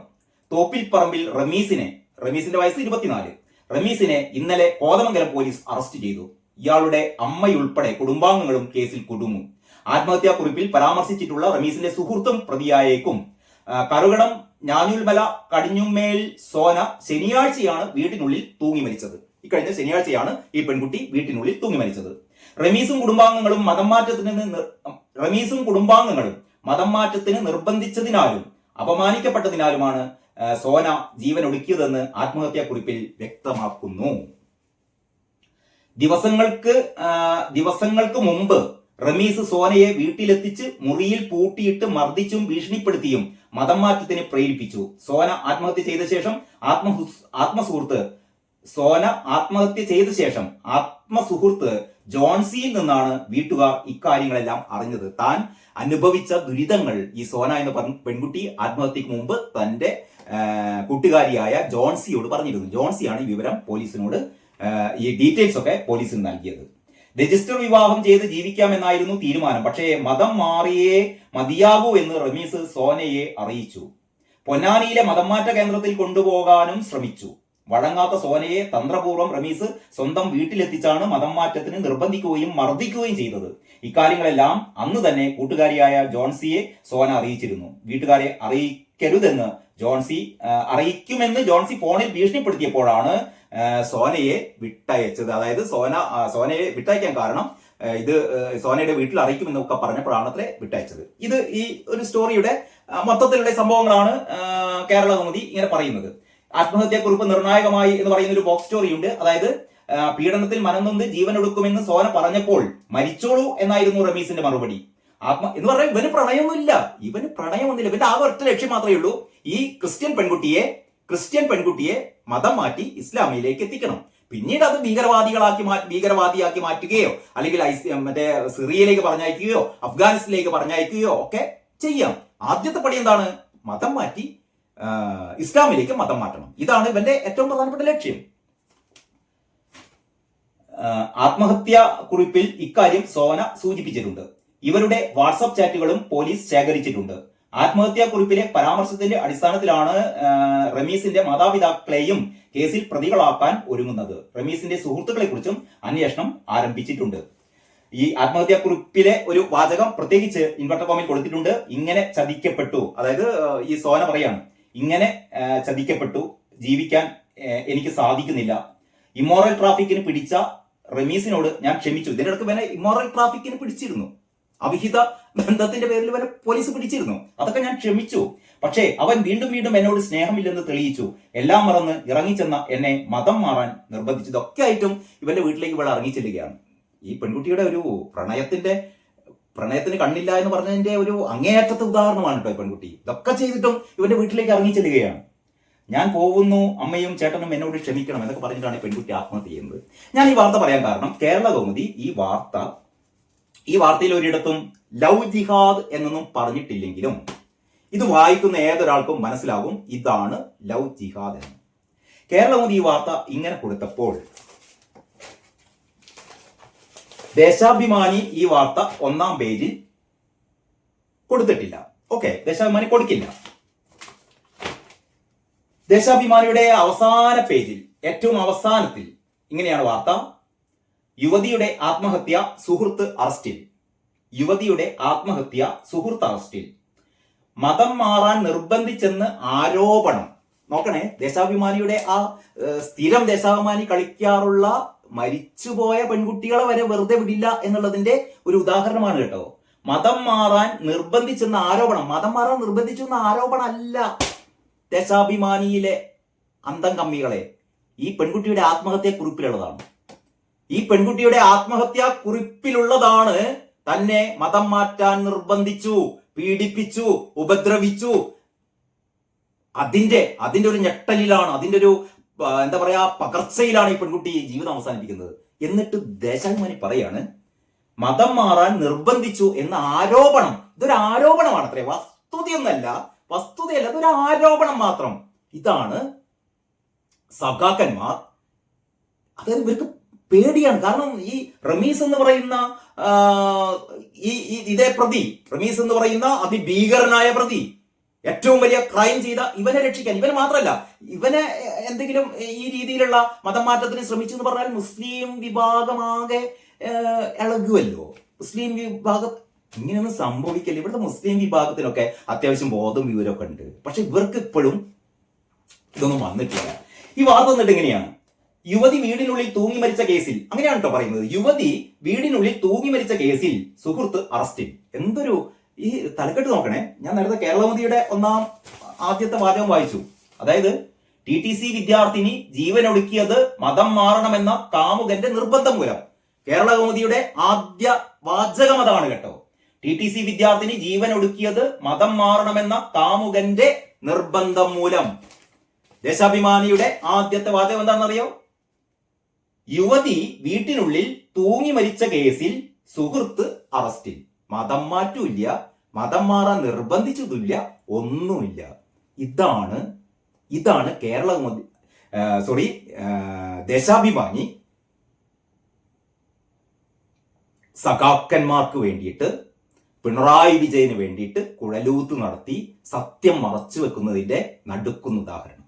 തോപ്പിൽപ്പറമ്പിൽ റമീസിന്റെ വയസ്സ് 24. റമീസിനെ ഇന്നലെ കോതമംഗലം പോലീസ് അറസ്റ്റ് ചെയ്തു. ഇയാളുടെ അമ്മയുൾപ്പെടെ കുടുംബാംഗങ്ങളും കേസിൽ കുടുങ്ങും. ആത്മഹത്യാ കുറിപ്പിൽ പരാമർശിച്ചിട്ടുള്ള റമീസിന്റെ സുഹൃത്തും പ്രതിയായേക്കും. കറുകടം ഞാഞ്ഞൂൽമല കടിഞ്ഞുമേൽ സോന ശനിയാഴ്ചയാണ് വീട്ടിനുള്ളിൽ തൂങ്ങി മരിച്ചത്. ഇക്കഴിഞ്ഞ ശനിയാഴ്ചയാണ് ഈ പെൺകുട്ടി വീട്ടിനുള്ളിൽ തൂങ്ങി മരിച്ചത്. റമീസും കുടുംബാംഗങ്ങളും മതം മാറ്റത്തിന് നിർബന്ധിച്ചതിനാലും അപമാനിക്കപ്പെട്ടതിനാലുമാണ് സോന ജീവൻ ഒടുക്കിയതെന്ന് ആത്മഹത്യാ കുറിപ്പിൽ വ്യക്തമാക്കുന്നു. ദിവസങ്ങൾക്ക് മുമ്പ് റമീസ് സോനയെ വീട്ടിലെത്തിച്ച് മുറിയിൽ പൂട്ടിയിട്ട് മർദ്ദിച്ചും ഭീഷണിപ്പെടുത്തിയും മതം മാറ്റത്തിന് പ്രേരിപ്പിച്ചു. സോന ആത്മഹത്യ ചെയ്ത ശേഷം ആത്മസുഹൃത്ത് ജോൺസിയിൽ നിന്നാണ് വീട്ടുകാർ ഇക്കാര്യങ്ങളെല്ലാം അറിഞ്ഞത്. താൻ അനുഭവിച്ച ദുരിതങ്ങൾ ഈ സോന എന്ന പെൺകുട്ടി ആത്മഹത്യക്ക് മുമ്പ് തന്റെ കൂട്ടുകാരിയായ ജോൺസിയോട് പറഞ്ഞിരുന്നു. ജോൺസിയാണ് ഈ വിവരം പോലീസിനോട് ഈ ഡീറ്റെയിൽസ് ഒക്കെ പോലീസിന് നൽകിയത്. രജിസ്റ്റർ വിവാഹം ചെയ്ത് ജീവിക്കാമെന്നായിരുന്നു തീരുമാനം. പക്ഷേ മതം മാറിയേ മതിയാകൂ എന്ന് റമീസ് സോനയെ അറിയിച്ചു. പൊന്നാനിയിലെ മതം മാറ്റ കേന്ദ്രത്തിൽ കൊണ്ടുപോകാനും ശ്രമിച്ചു. വഴങ്ങാത്ത സോനയെ തന്ത്രപൂർവ്വം റമീസ് സ്വന്തം വീട്ടിലെത്തിച്ചാണ് മതം മാറ്റത്തിന് നിർബന്ധിക്കുകയും മർദ്ദിക്കുകയും ചെയ്തത്. ഇക്കാര്യങ്ങളെല്ലാം അന്ന് തന്നെ കൂട്ടുകാരിയായ ജോൺസിയെ സോന അറിയിച്ചിരുന്നു. വീട്ടുകാരെ അറിയിക്കരുതെന്ന് അറിയിക്കുമെന്ന് ജോൺസി ഫോണിൽ ഭീഷണിപ്പെടുത്തിയപ്പോഴാണ് സോനയെ വിട്ടയച്ചത്. അതായത് സോനയെ വിട്ടയക്കാൻ കാരണം ഇത് സോനയുടെ വീട്ടിൽ അറിയിക്കുമെന്നൊക്കെ പറഞ്ഞപ്പോഴാണ് അത്രേ വിട്ടയച്ചത്. ഇത് ഈ ഒരു സ്റ്റോറിയുടെ മൊത്തത്തിലുള്ള സംഭവങ്ങളാണ് കേരള കൗമുദി ഇങ്ങനെ പറയുന്നത്. ആത്മഹത്യാക്കുറിപ്പ് നിർണായകമായി എന്ന് പറയുന്ന ഒരു ബോക്സ് സ്റ്റോറി ഉണ്ട്. അതായത് പീഡനത്തിൽ മനംനൊന്ത് ജീവനൊടുക്കുമെന്ന് സോന പറഞ്ഞപ്പോൾ മരിച്ചോളൂ എന്നായിരുന്നു റമീസിന്റെ മറുപടി. എന്ന് പറഞ്ഞാൽ ഇവന് പ്രണയമൊന്നുമില്ല, ഇവന്റെ ആകെ ഒറ്റ ലക്ഷ്യം മാത്രമേ ഉള്ളൂ, ഈ ക്രിസ്ത്യൻ പെൺകുട്ടിയെ മതം മാറ്റി ഇസ്ലാമിലേക്ക് എത്തിക്കണം. പിന്നീട് അത് ഭീകരവാദിയാക്കി മാറ്റുകയോ അല്ലെങ്കിൽ സിറിയയിലേക്ക് പറഞ്ഞയക്കുകയോ അഫ്ഗാനിസ്ഥാനിലേക്ക് പറഞ്ഞയക്കുകയോ ഒക്കെ ചെയ്യാം. ആദ്യത്തെ പടി എന്താണ്? മതം മാറ്റി ഇസ്ലാമിലേക്ക് മതം മാറ്റണം. ഇതാണ് ഇവന്റെ ഏറ്റവും പ്രധാനപ്പെട്ട ലക്ഷ്യം. ആത്മഹത്യാ കുറിപ്പിൽ ഇക്കാര്യം സോന സൂചിപ്പിച്ചിട്ടുണ്ട്. ഇവരുടെ വാട്സപ്പ് ചാറ്റുകളും പോലീസ് ശേഖരിച്ചിട്ടുണ്ട്. ആത്മഹത്യാ കുറിപ്പിലെ പരാമർശത്തിന്റെ അടിസ്ഥാനത്തിലാണ് റമീസിന്റെ മാതാപിതാക്കളെയും കേസിൽ പ്രതികളാക്കാൻ ഒരുങ്ങുന്നത്. റമീസിന്റെ സുഹൃത്തുക്കളെ കുറിച്ചും അന്വേഷണം ആരംഭിച്ചിട്ടുണ്ട്. ഈ ആത്മഹത്യാ കുറിപ്പിലെ ഒരു വാചകം പ്രത്യേകിച്ച് ഇൻവെർട്ടർ കോമിൽ കൊടുത്തിട്ടുണ്ട്. ഇങ്ങനെ ചതിക്കപ്പെട്ടു, അതായത് ഈ സോന പറയാണ്, ഇങ്ങനെ ചതിക്കപ്പെട്ടു, ജീവിക്കാൻ എനിക്ക് സാധിക്കുന്നില്ല. ഇമ്മോറൽ ട്രാഫിക്കിന് പിടിച്ച റമീസിനോട് ഞാൻ ക്ഷമിച്ചു. ഇതിനിടക്ക് ഇവനെ ഇമ്മോറൽ ട്രാഫിക്കിന് പിടിച്ചിരുന്നു, അവിഹിത ബന്ധത്തിന്റെ പേരിൽ ഇവനെ പോലീസ് പിടിച്ചിരുന്നു. അതൊക്കെ ഞാൻ ക്ഷമിച്ചു. പക്ഷേ അവൻ വീണ്ടും എന്നോട് സ്നേഹമില്ലെന്ന് തെളിയിച്ചു. എല്ലാം മറന്ന് ഇറങ്ങിച്ചെന്ന എന്നെ മതം മാറാൻ നിർബന്ധിച്ചു. ഇതൊക്കെ ആയിട്ടും ഇവന്റെ വീട്ടിലേക്ക് ഇവൾ ഇറങ്ങിച്ചെല്ലുകയാണ്. ഈ പെൺകുട്ടിയുടെ ഒരു പ്രണയത്തിന് കണ്ണില്ല എന്ന് പറഞ്ഞതിന്റെ ഒരു അങ്ങേയറ്റത്തെ ഉദാഹരണമാണ് കേട്ടോ ഈ പെൺകുട്ടി. ഇതൊക്കെ ചെയ്തിട്ടും ഇവന്റെ വീട്ടിലേക്ക് ഇറങ്ങിച്ചെല്ലുകയാണ്. ഞാൻ പോകുന്നു, അമ്മയും ചേട്ടനും എന്നോട് ക്ഷമിക്കണം എന്നൊക്കെ പറഞ്ഞിട്ടാണ് പെൺകുട്ടി ആത്മഹത്യ ചെയ്യുന്നത്. ഞാൻ ഈ വാർത്ത പറയാൻ കാരണം കേരള കൗമുദി ഈ വാർത്തയിൽ ഒരിടത്തും ലവ് ജിഹാദ് എന്നൊന്നും പറഞ്ഞിട്ടില്ലെങ്കിലും ഇത് വായിക്കുന്ന ഏതൊരാൾക്കും മനസ്സിലാകും ഇതാണ് ലവ് ജിഹാദ് എന്ന്. കേരള കൗമുദി ഈ വാർത്ത ഇങ്ങനെ കൊടുത്തപ്പോൾ ദേശാഭിമാനി ഈ വാർത്ത 1-ാം പേജിൽ കൊടുത്തിട്ടില്ല. ഓക്കെ, ദേശാഭിമാനി കൊടുക്കില്ല. ദേശാഭിമാനിയുടെ അവസാന പേജിൽ ഏറ്റവും അവസാനത്തിൽ ഇങ്ങനെയാണ് വാർത്ത: യുവതിയുടെ ആത്മഹത്യ, സുഹൃത്ത് അറസ്റ്റിൽ. മതം മാറാൻ നിർബന്ധിച്ചെന്ന് ആരോപണം. നോക്കണേ, ദേശാഭിമാനിയുടെ ആ സ്ഥിരം ദേശാഭിമാനി കളിക്കാറുള്ള മരിച്ചുപോയ പെൺകുട്ടികളെ വരെ വെറുതെ വിടില്ല എന്നുള്ളതിന്റെ ഒരു ഉദാഹരണമാണ് കേട്ടോ. മതം മാറാൻ നിർബന്ധിച്ചെന്ന ആരോപണം. മതം മാറാൻ നിർബന്ധിച്ചെന്ന ആരോപണം അല്ല ദേശാഭിമാനിയിലെ അന്തം കമ്മികളെ, ഈ പെൺകുട്ടിയുടെ ആത്മഹത്യാ കുറിപ്പിലുള്ളതാണ്. ഈ പെൺകുട്ടിയുടെ ആത്മഹത്യാ കുറിപ്പിലുള്ളതാണ് തന്നെ മതം മാറ്റാൻ നിർബന്ധിച്ചു, പീഡിപ്പിച്ചു, ഉപദ്രവിച്ചു. അതിന്റെ ഒരു ഞെട്ടലിലാണ്, അതിന്റെ ഒരു എന്താ പറയാ പകർച്ചയിലാണ് ഈ പെൺകുട്ടി ജീവിതം അവസാനിപ്പിക്കുന്നത്. എന്നിട്ട് ദേശാഭിമാനി പറയാണ് മതം മാറാൻ നിർബന്ധിച്ചു എന്ന ആരോപണം. ഇതൊരു ആരോപണമാണ് അത്രേ, വസ്തുതയല്ല, ഇതൊരു ആരോപണം മാത്രം. ഇതാണ് സഖാക്കന്മാർ, അതായത് ഇവർക്ക് പേടിയാണ്. കാരണം ഈ റമീസ് എന്ന് പറയുന്ന ഇതേ പ്രതി, റമീസ് എന്ന് പറയുന്ന അതിഭീകരനായ പ്രതി, ഏറ്റവും വലിയ ക്രൈം ചെയ്ത ഇവനെ രക്ഷിക്കാൻ, ഇവനെ മാത്രമല്ല ഇവനെ എന്തെങ്കിലും ഈ രീതിയിലുള്ള മതം മാറ്റത്തിന് ശ്രമിച്ചു എന്ന് പറഞ്ഞാൽ മുസ്ലിം വിഭാഗമാകെ ഇളകുമല്ലോ. മുസ്ലിം വിഭാഗം ഇങ്ങനെയൊന്നും സംഭവിക്കല്ലേ. ഇവിടുത്തെ മുസ്ലിം വിഭാഗത്തിനൊക്കെ അത്യാവശ്യം ബോധം വിവരമൊക്കെ ഉണ്ട്. പക്ഷെ ഇവർക്ക് ഇപ്പോഴും ഇതൊന്നും വന്നിട്ടില്ല. ഈ വാർത്ത വന്നിട്ട് എങ്ങനെയാണ്? യുവതി വീടിനുള്ളിൽ തൂങ്ങി മരിച്ച കേസിൽ, അങ്ങനെയാണ് കേട്ടോ പറയുന്നത്. യുവതി വീടിനുള്ളിൽ തൂങ്ങി മരിച്ച കേസിൽ സുഹൃത്ത് അറസ്റ്റിൽ. എന്തൊരു ഈ തലക്കെട്ട് നോക്കണേ. ഞാൻ നേരത്തെ കേരളമതിയുടെ ആദ്യത്തെ വാചകം വായിച്ചു. അതായത് TTC വിദ്യാർത്ഥിനി ജീവനൊടുക്കിയത് മതം മാറണമെന്ന കാമുകന്റെ നിർബന്ധം മൂലം. കേരളകൗമുദിയുടെ ആദ്യ വാചകം അതാണ് കേട്ടോ. TTC വിദ്യാർത്ഥിനി ജീവനൊടുക്കിയത് മതം മാറണമെന്ന കാമുകന്റെ നിർബന്ധം മൂലം. ദേശാഭിമാനിയുടെ ആദ്യത്തെ വാചകം എന്താണെന്നറിയോ? യുവതി വീട്ടിനുള്ളിൽ തൂങ്ങി മരിച്ച കേസിൽ സുഹൃത്ത് അറസ്റ്റിൽ. മതം മാറ്റൂല്ല, മതം മാറാൻ നിർബന്ധിച്ചതില്ല, ഒന്നുമില്ല. ഇതാണ് ദേശാഭിമാനി സഖാക്കന്മാർക്ക് വേണ്ടിയിട്ട്, പിണറായി വിജയന് വേണ്ടിയിട്ട് കുഴലൂത്ത് നടത്തി സത്യം മറച്ചു വെക്കുന്നതിന്റെ നടുക്കുന്ന ഉദാഹരണം.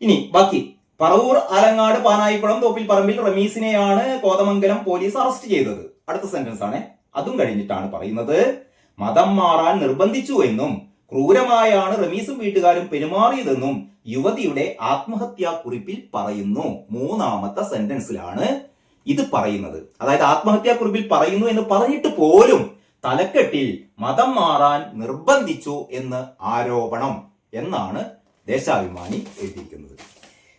ഇനി ബാക്കി. പറവൂർ, ആലങ്ങാട്, പാനായിക്കുളം, തോപ്പിൽ പറമ്പിൽ റമീസിനെയാണ് കോതമംഗലം പോലീസ് അറസ്റ്റ് ചെയ്തത്. അടുത്ത സെന്റൻസ് ആണ്. അതും കഴിഞ്ഞിട്ടാണ് പറയുന്നത്, മതം മാറാൻ നിർബന്ധിച്ചു എന്നും ക്രൂരമായാണ് റമീസും വീട്ടുകാരും പെരുമാറിയതെന്നും യുവതിയുടെ ആത്മഹത്യാ കുറിപ്പിൽ പറയുന്നു. മൂന്നാമത്തെ സെന്റൻസിലാണ് ഇത് പറയുന്നത്. അതായത് ആത്മഹത്യാ കുറിപ്പിൽ പറയുന്നു എന്ന് പറഞ്ഞിട്ട് പോലും തലക്കെട്ടിൽ മതം മാറാൻ നിർബന്ധിച്ചു എന്ന് ആരോപണം എന്നാണ് ദേശാഭിമാനി എഴുതിയിരിക്കുന്നത്.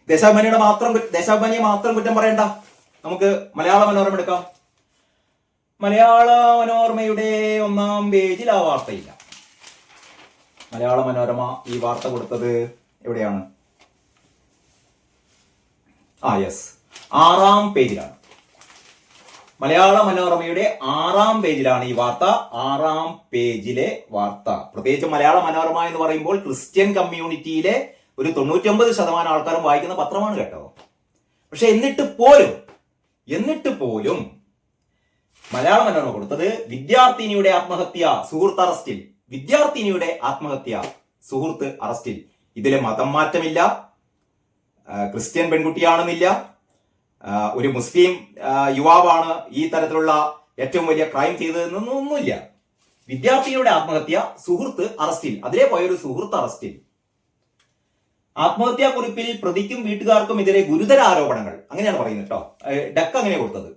ദേശാഭിമാനിയെ മാത്രം കുറ്റം പറയണ്ട. നമുക്ക് മലയാള മനോരമ എടുക്കാം. മലയാള മനോരമയുടെ 1-ാം പേജിൽ ആ വാർത്തയില്ല. മലയാള മനോരമ ഈ വാർത്ത കൊടുത്തത് എവിടെയാണ്? യെസ്, 6-ാം പേജിലാണ്. മലയാള മനോരമയുടെ 6-ാം പേജിലാണ് ഈ വാർത്ത. 6-ാം പേജിലെ വാർത്ത. പ്രത്യേകിച്ച് മലയാള മനോരമ എന്ന് പറയുമ്പോൾ ക്രിസ്ത്യൻ കമ്മ്യൂണിറ്റിയിലെ ഒരു 99% ആൾക്കാരും വായിക്കുന്ന പത്രമാണ് കേട്ടോ. പക്ഷെ എന്നിട്ട് പോലും മലയാള മനോരമ കൊടുത്തത് വിദ്യാർത്ഥിനിയുടെ ആത്മഹത്യ, സുഹൃത്ത് അറസ്റ്റിൽ. വിദ്യാർത്ഥിനിയുടെ ആത്മഹത്യ, സുഹൃത്ത് അറസ്റ്റിൽ. ഇതിലെ മതം മാറ്റമില്ല, ക്രിസ്ത്യൻ പെൺകുട്ടിയാണെന്നില്ല, ഒരു മുസ്ലിം യുവാവാണ് ഈ തരത്തിലുള്ള ഏറ്റവും വലിയ ക്രൈം ചെയ്തതെന്നൊന്നുമില്ല. വിദ്യാർത്ഥിനിയുടെ ആത്മഹത്യ, സുഹൃത്ത് അറസ്റ്റിൽ. അതിലെ പോയൊരു സുഹൃത്ത് അറസ്റ്റിൽ. ആത്മഹത്യാ കുറിപ്പിൽ പ്രതിക്കും വീട്ടുകാർക്കും എതിരെ ഗുരുതര ആരോപണങ്ങൾ, അങ്ങനെയാണ് പറയുന്നത് കേട്ടോ. ഡക്ക് അങ്ങനെ കൊടുത്തത്.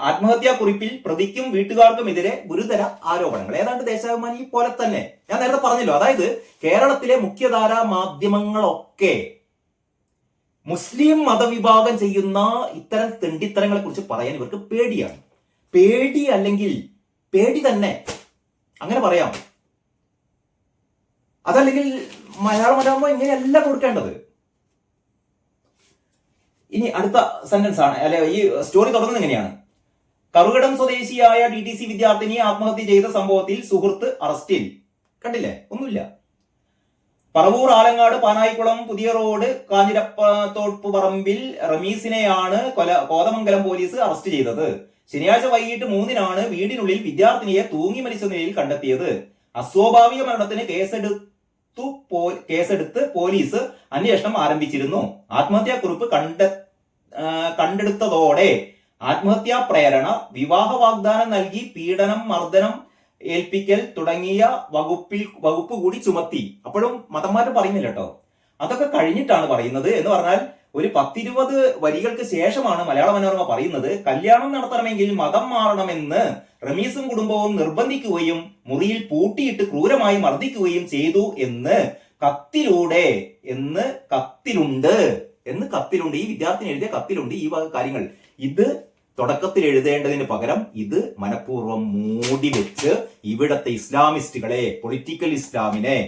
ആത്മഹത്യാ കുറിപ്പിൽ പ്രതിക്കും വീട്ടുകാർക്കും എതിരെ ഗുരുതര ആരോപണങ്ങൾ. ഏതാണ്ട് ദേശാഭിമാനി പോലെ തന്നെ. ഞാൻ നേരത്തെ പറഞ്ഞല്ലോ, അതായത് കേരളത്തിലെ മുഖ്യധാരാ മാധ്യമങ്ങളൊക്കെ മുസ്ലിം മതവിഭാഗം ചെയ്യുന്ന ഇത്തരം തെണ്ടിത്തരങ്ങളെ കുറിച്ച് പറയാൻ ഇവർക്ക് പേടിയാണ്. പേടി അല്ലെങ്കിൽ പേടി തന്നെ, അങ്ങനെ പറയാം. അതല്ലെങ്കിൽ മലയാള മനോരമ ഇങ്ങനെയല്ല കൊടുക്കേണ്ടത്. ഇനി അടുത്ത സെന്റൻസ് ആണ്, അല്ലെ ഈ സ്റ്റോറി തുടങ്ങുന്നത് എങ്ങനെയാണ്? കറുകടം സ്വദേശിയായ TTC വിദ്യാർത്ഥിനി ആത്മഹത്യ ചെയ്ത സംഭവത്തിൽ സുഹൃത്ത് അറസ്റ്റിൽ. കണ്ടില്ലേ? ഒന്നുമില്ല. പറവൂർ, ആലങ്ങാട്, പാനായിക്കുളം, പുതിയ റോഡ്, കാഞ്ഞിരത്തോപ്പ് പറമ്പിൽ റമീസിനെയാണ് കോതമംഗലം പോലീസ് അറസ്റ്റ് ചെയ്തത്. ശനിയാഴ്ച വൈകിട്ട് 3-നാണ് വീടിനുള്ളിൽ വിദ്യാർത്ഥിനിയെ തൂങ്ങി മരിച്ച നിലയിൽ കണ്ടെത്തിയത്. അസ്വാഭാവിക മരണത്തിന് കേസെടുത്ത് പോലീസ് അന്വേഷണം ആരംഭിച്ചിരുന്നു. ആത്മഹത്യാ കുറിപ്പ് കണ്ടെടുത്തതോടെ ആത്മഹത്യാ പ്രേരണ, വിവാഹ വാഗ്ദാനം നൽകി പീഡനം, മർദ്ദനം ഏൽപ്പിക്കൽ തുടങ്ങിയ വകുപ്പ് കൂടി ചുമത്തി. അപ്പോഴും മതംമാറ്റം പറയുന്നില്ല കേട്ടോ. അതൊക്കെ കഴിഞ്ഞിട്ടാണ് പറയുന്നത്. എന്ന് പറഞ്ഞാൽ ഒരു 10-20 വരികൾക്ക് ശേഷമാണ് മലയാള മനോരമ പറയുന്നത്, കല്യാണം നടത്തണമെങ്കിൽ മതം മാറണമെന്ന് റമീസും കുടുംബവും നിർബന്ധിക്കുകയും മുറിയിൽ പൂട്ടിയിട്ട് ക്രൂരമായി മർദ്ദിക്കുകയും ചെയ്തു എന്ന് കത്തിലുണ്ട്. ഈ വിദ്യാർത്ഥിനി എഴുതിയ കത്തിലുണ്ട് ഈ വക കാര്യങ്ങൾ. ഇത് തുടക്കത്തിൽ എഴുതേണ്ടതിന് പകരം ഇത് മനഃപൂർവ്വം മൂടി വെച്ച് ഇവിടത്തെ ഇസ്ലാമിസ്റ്റുകളെ, പൊളിറ്റിക്കൽ ഇസ്ലാമിനെ,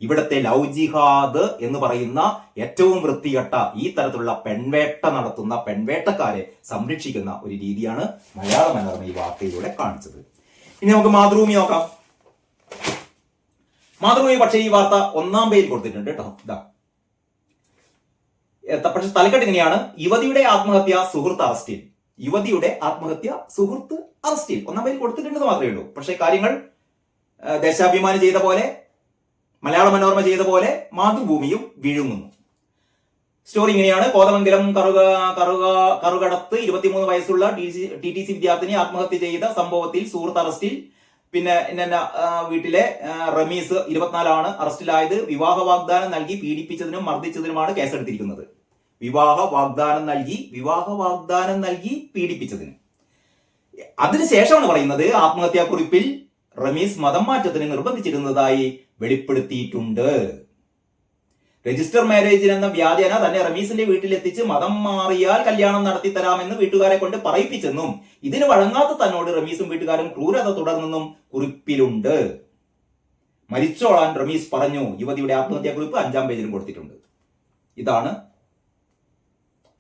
ഇവിടത്തെ ലവ് ജിഹാദ് എന്ന് പറയുന്ന ഏറ്റവും വൃത്തികെട്ട ഈ തരത്തിലുള്ള പെൺവേട്ട നടത്തുന്ന പെൺവേട്ടക്കാരെ സംരക്ഷിക്കുന്ന ഒരു രീതിയാണ് മലയാള മനോരമ ഈ വാർത്തയിലൂടെ കാണിച്ചത്. ഇനി നമുക്ക് മാതൃഭൂമി നോക്കാം. മാതൃഭൂമി പക്ഷേ ഈ വാർത്ത 1-ാം പേജിൽ കൊടുത്തിട്ടുണ്ട് കേട്ടോ. ഇതാ പക്ഷെ തലക്കെട്ട് ഇങ്ങനെയാണ്: യുവതിയുടെ ആത്മഹത്യ, സുഹൃത്ത് അറസ്റ്റിൽ. യുവതിയുടെ ആത്മഹത്യ, സുഹൃത്ത് അറസ്റ്റിൽ. ഒന്നാം പേര് കൊടുത്തിട്ടുണ്ടെന്ന് മാത്രമേ ഉള്ളൂ. പക്ഷെ കാര്യങ്ങൾ ദേശാഭിമാനി ചെയ്ത പോലെ, മലയാള മനോരമ ചെയ്ത പോലെ മാതൃഭൂമിയും വിഴുങ്ങുന്നു. സ്റ്റോറി ഇങ്ങനെയാണ്: കോതമംഗലം കറുകടത്ത് 23 വയസ്സുള്ള TTC വിദ്യാർത്ഥിനി ആത്മഹത്യ ചെയ്ത സംഭവത്തിൽ സുഹൃത്ത് അറസ്റ്റിൽ. പിന്നെ വീട്ടിലെ റമീസ് 24 അറസ്റ്റിലായത്. വിവാഹ വാഗ്ദാനം നൽകി പീഡിപ്പിച്ചതിനും മർദ്ദിച്ചതിനുമാണ് കേസെടുത്തിരിക്കുന്നത്. വിവാഹ വാഗ്ദാനം നൽകി പീഡിപ്പിച്ചതിന്. അതിനുശേഷമാണ് പറയുന്നത് ആത്മഹത്യാക്കുറിപ്പിൽ റമീസ് മതം മാറ്റത്തിന് നിർബന്ധിച്ചിരുന്നതായി വെളിപ്പെടുത്തിയിട്ടുണ്ട്. രജിസ്റ്റർ മാരേജിൽ എന്ന വ്യാജേന തന്നെ റമീസിന്റെ വീട്ടിലെത്തിച്ച് മതം മാറിയാൽ കല്യാണം നടത്തി തരാമെന്ന് വീട്ടുകാരെ കൊണ്ട് പറയിപ്പിച്ചെന്നും ഇതിന് വഴങ്ങാത്ത തന്നോട് റമീസും വീട്ടുകാരും ക്രൂരത തുടർന്നെന്നും കുറിപ്പിലുണ്ട്. മരിച്ചോളാൻ റമീസ് പറഞ്ഞു. യുവതിയുടെ ആത്മഹത്യാ കുറിപ്പ് 5-ാം പേജിലും കൊടുത്തിട്ടുണ്ട്. ഇതാണ്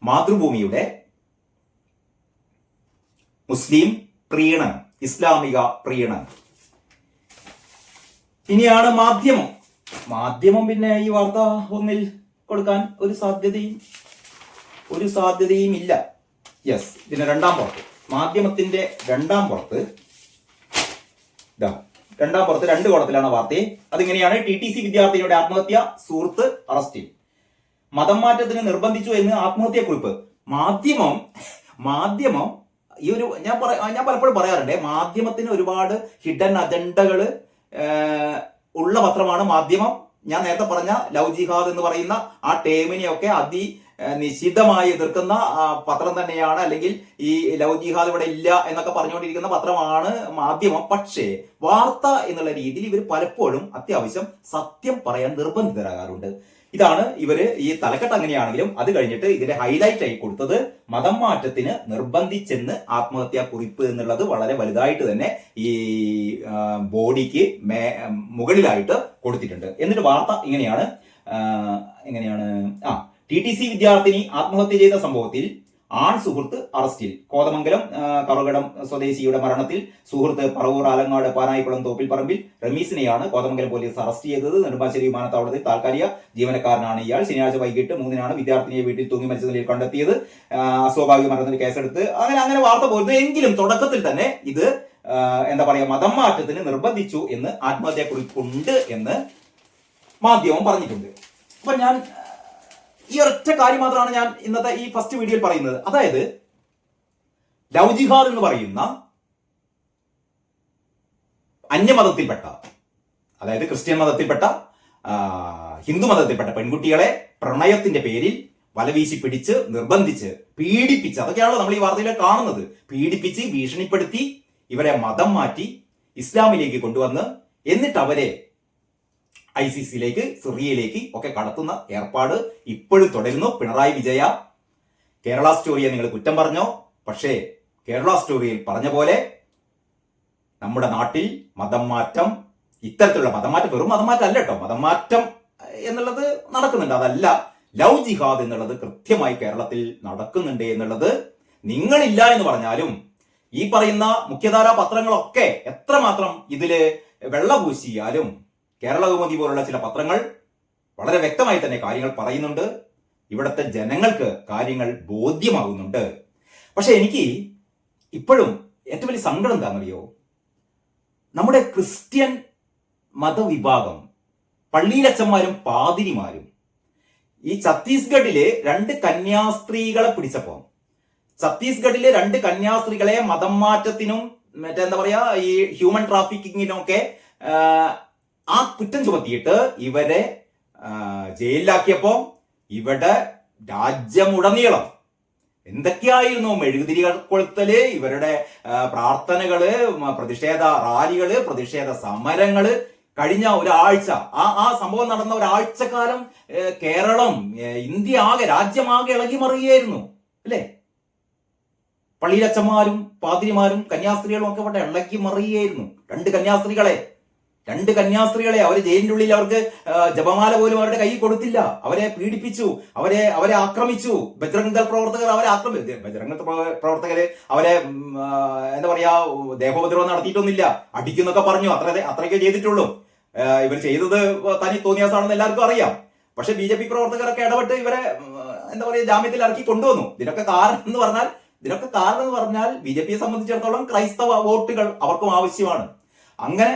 മാതൃഭൂമിയുടെ മുസ്ലിം പ്രീണനം, ഇസ്ലാമിക പ്രീണനം. ഇനിയാണ് മാധ്യമം. പിന്നെ ഈ വാർത്ത ഒന്നിൽ കൊടുക്കാൻ ഒരു സാധ്യതയും ഇല്ല. യെസ്, ഇതിന്റെ രണ്ടാം പുറത്ത്, മാധ്യമത്തിന്റെ രണ്ടാം പുറത്ത് 2 കോളത്തിലാണ് വാർത്ത. അതിങ്ങനെയാണ്: TTC വിദ്യാർത്ഥിനിയുടെ ആത്മഹത്യ, സുഹൃത്ത് അറസ്റ്റിൽ. മതം മാറ്റത്തിന് നിർബന്ധിച്ചു എന്ന് ആത്മഹത്യാക്കുറിപ്പ്. മാധ്യമം ഈ ഒരു ഞാൻ പലപ്പോഴും പറയാറുണ്ട്, മാധ്യമത്തിന് ഒരുപാട് ഹിഡൻ അജണ്ടകൾ ഉള്ള പത്രമാണ് മാധ്യമം. ഞാൻ നേരത്തെ പറഞ്ഞ ലവ് ജിഹാദ് എന്ന് പറയുന്ന ആ ടേമിനെയൊക്കെ നിശിതമായി എതിർക്കുന്ന പത്രം തന്നെയാണ്, അല്ലെങ്കിൽ ഈ ലവ് ജിഹാദ് ഇവിടെ ഇല്ല എന്നൊക്കെ പറഞ്ഞുകൊണ്ടിരിക്കുന്ന പത്രമാണ് മാധ്യമം. പക്ഷേ വാർത്ത എന്നുള്ള രീതിയിൽ ഇവർ പലപ്പോഴും അത്യാവശ്യം സത്യം പറയാൻ നിർബന്ധിതരാകാറുണ്ട്. ഇതാണ് ഇവര് ഈ തലക്കെട്ട് അങ്ങനെയാണെങ്കിലും അത് കഴിഞ്ഞിട്ട് ഇതിന്റെ ഹൈലൈറ്റ് ആയി കൊടുത്തത് മതം മാറ്റത്തിന് നിർബന്ധിച്ചെന്ന് ആത്മഹത്യാ കുറിപ്പ് എന്നുള്ളത് വളരെ വലുതായിട്ട് തന്നെ ഈ ബോഡിക്ക് മുകളിലായിട്ട് കൊടുത്തിട്ടുണ്ട്. എന്നിട്ട് വാർത്ത ഇങ്ങനെയാണ്: TTC വിദ്യാർത്ഥിനി ആത്മഹത്യ ചെയ്ത സംഭവത്തിൽ ആൺ സുഹൃത്ത് അറസ്റ്റിൽ. കോതമംഗലം കറുകടം സ്വദേശിയുടെ മരണത്തിൽ സുഹൃത്ത് പറവൂർ ആലങ്ങാട് പാനായിക്കുളം തോപ്പിൽ പറമ്പിൽ റമീസിനെയാണ് കോതമംഗലം പോലീസ് അറസ്റ്റ് ചെയ്തത്. നെടുമ്പാശ്ശേരി വിമാനത്താവളത്തിൽ താൽക്കാലിക ജീവനക്കാരനാണ് ഇയാൾ. ശനിയാഴ്ച വൈകിട്ട് 3-നാണ് വിദ്യാർത്ഥിനിയെ വീട്ടിൽ തൂങ്ങി മരിച്ച നിലയിൽ കണ്ടെത്തിയത്. അസ്വാഭാവിക മരണത്തിന് കേസെടുത്ത് അങ്ങനെ വാർത്ത പോരുന്നു. എങ്കിലും തുടക്കത്തിൽ തന്നെ ഇത് മതം മാറ്റത്തിന് നിർബന്ധിച്ചു എന്ന് ആത്മഹത്യാക്കുറിപ്പുണ്ട് എന്ന് മാധ്യമം പറഞ്ഞിട്ടുണ്ട്. അപ്പൊ ഞാൻ ഈ ഒരൊറ്റ കാര്യം മാത്രമാണ് ഞാൻ ഇന്നത്തെ ഈ ഫസ്റ്റ് വീഡിയോയിൽ പറയുന്നത്. അതായത് ലവ് ജിഹാദ് എന്ന് പറയുന്ന അന്യമതത്തിൽപ്പെട്ട, അതായത് ക്രിസ്ത്യൻ മതത്തിൽപ്പെട്ട, ഹിന്ദു മതത്തിൽപ്പെട്ട പെൺകുട്ടികളെ പ്രണയത്തിന്റെ പേരിൽ വലവീശി പിടിച്ച് നിർബന്ധിച്ച് പീഡിപ്പിച്ച്, അതൊക്കെയാണല്ലോ നമ്മൾ ഈ വാർത്തയിൽ കാണുന്നത്. പീഡിപ്പിച്ച് ഭീഷണിപ്പെടുത്തി ഇവരെ മതം മാറ്റി ഇസ്ലാമിലേക്ക് കൊണ്ടുവന്ന് എന്നിട്ട് അവരെ ICC-യിലേക്ക്, സിറിയയിലേക്ക് ഒക്കെ കടത്തുന്ന ഏർപ്പാട് ഇപ്പോഴും തുടരുന്നു. പിണറായി വിജയ, കേരള സ്റ്റോറിയെ നിങ്ങൾ കുറ്റം പറഞ്ഞോ, പക്ഷേ കേരള സ്റ്റോറിയിൽ പറഞ്ഞ പോലെ നമ്മുടെ നാട്ടിൽ മതം മാറ്റം, ഇത്തരത്തിലുള്ള മതം മാറ്റം വെറും മതം മാറ്റം അല്ല കേട്ടോ, മതം മാറ്റം എന്നുള്ളത് നടക്കുന്നുണ്ട്. അതല്ല, ലവ് ജിഹാദ് എന്നുള്ളത് കൃത്യമായി കേരളത്തിൽ നടക്കുന്നുണ്ട് എന്നുള്ളത് നിങ്ങളില്ല എന്ന് പറഞ്ഞാലും ഈ പറയുന്ന മുഖ്യധാരാ പത്രങ്ങളൊക്കെ എത്രമാത്രം ഇതില് വെള്ളപൂശിയാലും കേരളകൗമുദി പോലുള്ള ചില പത്രങ്ങൾ വളരെ വ്യക്തമായി തന്നെ കാര്യങ്ങൾ പറയുന്നുണ്ട്. ഇവിടുത്തെ ജനങ്ങൾക്ക് കാര്യങ്ങൾ ബോധ്യമാകുന്നുണ്ട്. പക്ഷെ എനിക്ക് ഇപ്പോഴും ഏറ്റവും വലിയ സങ്കടം എന്താണെന്നറിയോ? നമ്മുടെ ക്രിസ്ത്യൻ മതവിഭാഗം, പള്ളിയിലച്ചന്മാരും പാതിരിമാരും ഈ ഛത്തീസ്ഗഡില് 2 കന്യാസ്ത്രീകളെ പിടിച്ചപ്പോ, ഛത്തീസ്ഗഡിലെ 2 കന്യാസ്ത്രീകളെ മതം മാറ്റത്തിനും ഈ ഹ്യൂമൻ ട്രാഫിക്കിങ്ങിനൊക്കെ ആ കുറ്റം ചുമത്തിയിട്ട് ഇവരെ ജയിലിലാക്കിയപ്പോ ഇവിടെ രാജ്യമുടനീളം എന്തൊക്കെയായിരുന്നു മെഴുകുതിരി കൊളുത്തല്, ഇവരുടെ പ്രാർത്ഥനകള്, പ്രതിഷേധ റാലികള്, പ്രതിഷേധ സമരങ്ങള്. കഴിഞ്ഞ ഒരാഴ്ച ആ സംഭവം നടന്ന ഒരാഴ്ചക്കാലം കേരളം, ഇന്ത്യ ആകെ, രാജ്യമാകെ ഇളകി മറിയുകയായിരുന്നു അല്ലേ? പള്ളിയിലച്ചന്മാരും പാതിരിമാരും കന്യാസ്ത്രീകളും ഒക്കെ ഇവിടെ ഇളകി മറിയുകയായിരുന്നു. 2 കന്യാസ്ത്രീകളെ അവർ ജയിലിന്റെ ഉള്ളിൽ അവർക്ക് ജപമാല പോലും അവരുടെ കയ്യിൽ കൊടുത്തില്ല. അവരെ പീഡിപ്പിച്ചു, അവരെ ആക്രമിച്ചു. ബജ്രംഗ് ദൾ പ്രവർത്തകർ അവരെ ദേഹോപദ്രവം നടത്തിയിട്ടൊന്നുമില്ല, അടിക്കുന്നൊക്കെ പറഞ്ഞു, അത്രയൊക്കെ ചെയ്തിട്ടുള്ളൂ. ഇവർ ചെയ്തത് തനി തോന്നിയാസാണെന്ന് എല്ലാവർക്കും അറിയാം. പക്ഷെ BJP പ്രവർത്തകരൊക്കെ ഇടപെട്ട് ഇവരെ എന്താ പറയുക ജാമ്യത്തിൽ ഇറക്കി കൊണ്ടുവന്നു. ഇതിനൊക്കെ കാരണം എന്ന് പറഞ്ഞാൽ BJPയെ സംബന്ധിച്ചിടത്തോളം ക്രൈസ്തവ വോട്ടുകൾ അവർക്കും ആവശ്യമാണ്. അങ്ങനെ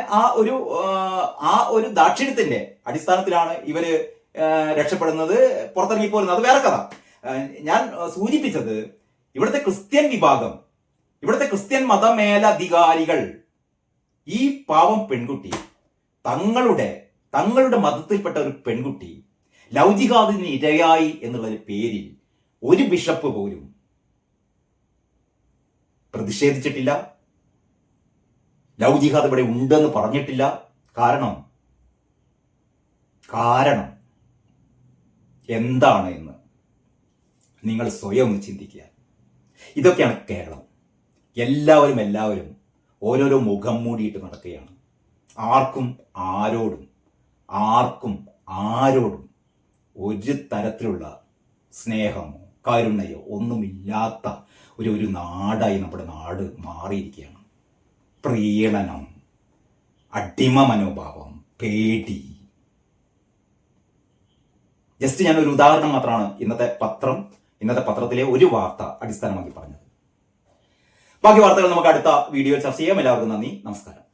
ആ ഒരു ദാക്ഷിണ്യത്തിന്റെ അടിസ്ഥാനത്തിലാണ് ഇവര് രക്ഷപ്പെടുന്നത്, പുറത്തിറങ്ങി പോരുന്നത്. അത് വേറെ കഥ. ഞാൻ സൂചിപ്പിച്ചത് ഇവിടുത്തെ ക്രിസ്ത്യൻ വിഭാഗം, ഇവിടുത്തെ ക്രിസ്ത്യൻ മതമേലധികാരികൾ ഈ പാവം പെൺകുട്ടി തങ്ങളുടെ മതത്തിൽപ്പെട്ട ഒരു പെൺകുട്ടി ലവ് ജിഹാദിന് ഇരയായി എന്നുള്ള പേരിൽ ഒരു ബിഷപ്പ് പോലും പ്രതിഷേധിച്ചിട്ടില്ല, ലവ് ജിഹാദ് ഇവിടെ ഉണ്ടെന്ന് പറഞ്ഞിട്ടില്ല. കാരണം എന്താണ് എന്ന് നിങ്ങൾ സ്വയം ഒന്ന് ചിന്തിക്കുക. ഇതൊക്കെയാണ് കേരളം. എല്ലാവരും ഓരോരോ മുഖം മൂടിയിട്ട് നടക്കുകയാണ്. ആർക്കും ആരോടും ഒരു തരത്തിലുള്ള സ്നേഹമോ കരുണയോ ഒന്നുമില്ലാത്ത ഒരു നാടായി നമ്മുടെ നാട് മാറിയിരിക്കുകയാണ്. പ്രീണനം, അടിമ മനോഭാവം, പേടി. ജസ്റ്റ് ഞാനൊരു ഉദാഹരണം മാത്രമാണ് ഇന്നത്തെ പത്രത്തിലെ ഒരു വാർത്ത അടിസ്ഥാനമാക്കി പറഞ്ഞത്. ബാക്കി വാർത്തകൾ നമുക്ക് അടുത്ത വീഡിയോയിൽ ചർച്ച ചെയ്യാം. എല്ലാവർക്കും നന്ദി, നമസ്കാരം.